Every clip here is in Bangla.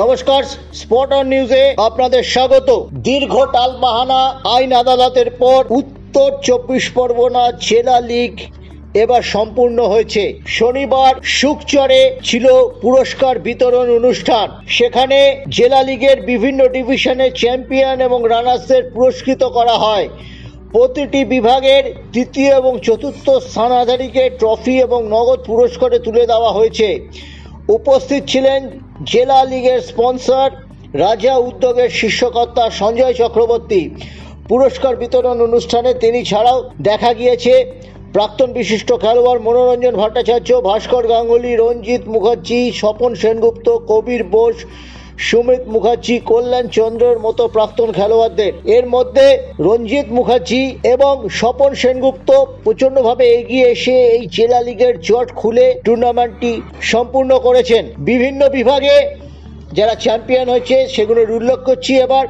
নমস্কার, স্পট অন নিউজে আপনাদের স্বাগত। দীর্ঘ টালবাহানা আইন আদালতের পর উত্তর 24 পরগনা জেলা লীগ এবার সম্পূর্ণ হয়েছে। শনিবার সুকচরে ছিল পুরস্কার বিতরণ অনুষ্ঠান। সেখানে জেলা লীগের বিভিন্ন ডিভিশনে চ্যাম্পিয়ন এবং রানার্সদের পুরস্কৃত করা হয়। প্রতিটি বিভাগের তৃতীয় এবং চতুর্থ স্থানাধিকারীকে ট্রফি এবং নগদ পুরস্কারে তুলে দেওয়া হয়েছে। উপস্থিত ছিলেন জেলা লীগের স্পন্সর রাজা উদ্যোগের শীর্ষকর্তা সঞ্জয় চক্রবর্তী। পুরস্কার বিতরণ অনুষ্ঠানে তিনি ছাড়াও দেখা গিয়েছে প্রাক্তন বিশিষ্ট খেলোয়াড় মনোরঞ্জন ভট্টাচার্য, ভাস্কর গাঙ্গুলি, রঞ্জিত মুখার্জি, স্বপন সেনগুপ্ত, কবির বোস, সুমিত মুখার্জি, কল্যাণ চন্দ্রের মতো প্রাক্তন খেলোয়াড়দের। এর মধ্যে রঞ্জিত মুখার্জি এবং স্বপন সেনগুপ্ত প্রচন্ডভাবে এগিয়ে এসে এই জেলা লীগের জট খুলে টুর্নামেন্টটি সম্পূর্ণ করেছেন। বিভিন্ন বিভাগে যারা চ্যাম্পিয়ন হয়েছে সেগুলোর উল্লেখ করছি। এবার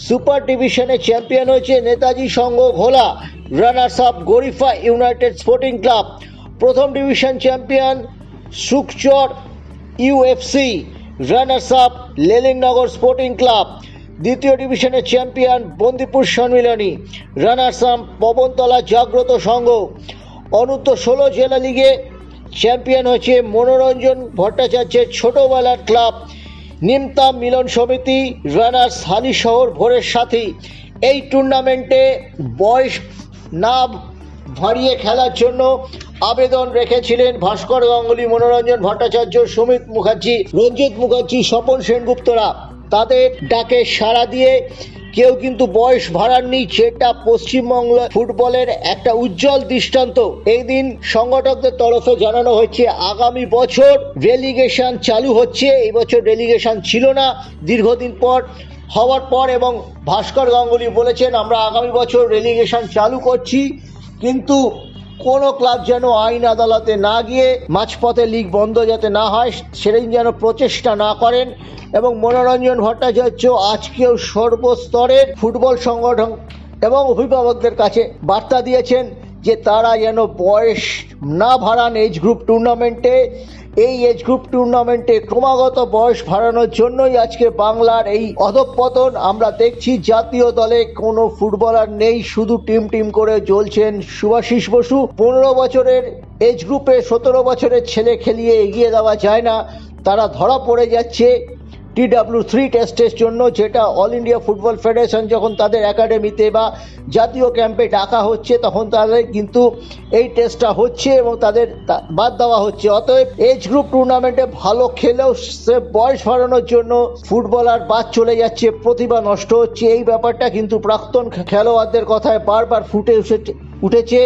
সুপার ডিভিশনে চ্যাম্পিয়ন হয়েছে Netaji Sangha Ghola, runners up Garifa united sporting club. প্রথম division champion Sukchar UFC, runners up Lelinagar sporting club. দ্বিতীয় ডিভিশনের champion Bandipur Sammilani, runners up Pabantala Jagrata Sangha. অনূর্ধ্ব 16 জেলা লিগে চ্যাম্পিয়ন হয়েছে মনোরঞ্জন ভট্টাচার্যের ছোটবেলার ক্লাব নিমতাম মিলন সমিতি, রানার্স হালিশহর ভোরের সাথী। এই টুর্নামেন্টে বয়স না ভারিয়ে খেলার জন্য আবেদন রেখেছিলেন ভাস্কর গাঙ্গুলি, মনোরঞ্জন ভট্টাচার্য, সুমিত মুখার্জি, রঞ্জিত মুখার্জি, স্বপন সেনগুপ্তরা। তাদের ডাকে সাড়া দিয়ে কেউ কিন্তু বয়স ভাড়াননি, যেটা পশ্চিমবঙ্গ ফুটবলের একটা উজ্জ্বল দৃষ্টান্ত। এই দিন সংগঠকদের তরফে জানানো হয়েছে আগামী বছর রেলিগেশন চালু হচ্ছে। এই বছর রেলিগেশন ছিল না দীর্ঘদিন পর হওয়ার পর, এবং ভাস্কর গাঙ্গুলি বলেছেন আমরা আগামী বছর রেলিগেশন চালু করছি, কিন্তু কোনো ক্লাব যেন আইন আদালতে না গিয়ে মাঝপথে লিগ বন্ধ যাতে না হয় সেদিন যেন প্রচেষ্টা না করেন। এবং মনোরঞ্জন ভট্টাচার্য আজকেও সর্বস্তরের ফুটবল সংগঠন এবং অভিভাবকদের কাছে বার্তা দিয়েছেন যে তারা যেন বয়স না ভাড়ান এজ গ্রুপ টুর্নামেন্টে। এই এজ গ্রুপ টুর্নামেন্টে ক্রমাগত বয়স বাড়ানোর জন্যই আজকে বাংলার এই অধঃপতন। আমরা দেখছি জাতীয় দলে কোনো ফুটবলার নেই, শুধু টিম করে চলছেন শুভাশিস বসু। 15 বছরের এজ গ্রুপে 17 বছরের ছেলে খেলিয়ে এগিয়ে দেওয়া যায় না, তারা ধরা পড়ে যাচ্ছে TW3 টেস্টের জন্য, যেটা অল ইন্ডিয়া ফুটবল ফেডারেশন যখন তাদের একাডেমিতে বা জাতীয় ক্যাম্পে ডাকা হচ্ছে তখন তাদের কিন্তু এই টেস্টটা হচ্ছে এবং তাদের বাদ দেওয়া হচ্ছে। অতএব এজ গ্রুপ টুর্নামেন্টে ভালো খেলেও সে বয়স বাড়ানোর জন্য ফুটবলার বাদ চলে যাচ্ছে, প্রতিভা নষ্ট হচ্ছে। এই ব্যাপারটা কিন্তু প্রাক্তন খেলোয়াড়দের কথায় বারবার ফুটে উঠেছে।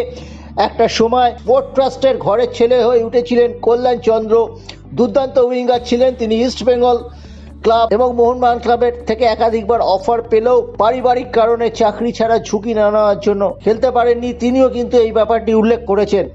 একটা সময় স্পোর্ট ট্রাস্টের ঘরের ছেলে হয়ে উঠেছিলেন কল্যাণ চন্দ্র, দুর্দান্ত উইঙ্গার ছিলেন তিনি। ইস্ট বেঙ্গল ক্লাব এবং মোহনবাগান ক্লাবের থেকে একাধিকবার অফার পেলেও পারিবারিক কারণে চাকরি ছাড়া ঝুঁকি না নেওয়ার জন্য খেলতে পারেননি। তিনিও কিন্তু এই ব্যাপারটি উল্লেখ করেছেন।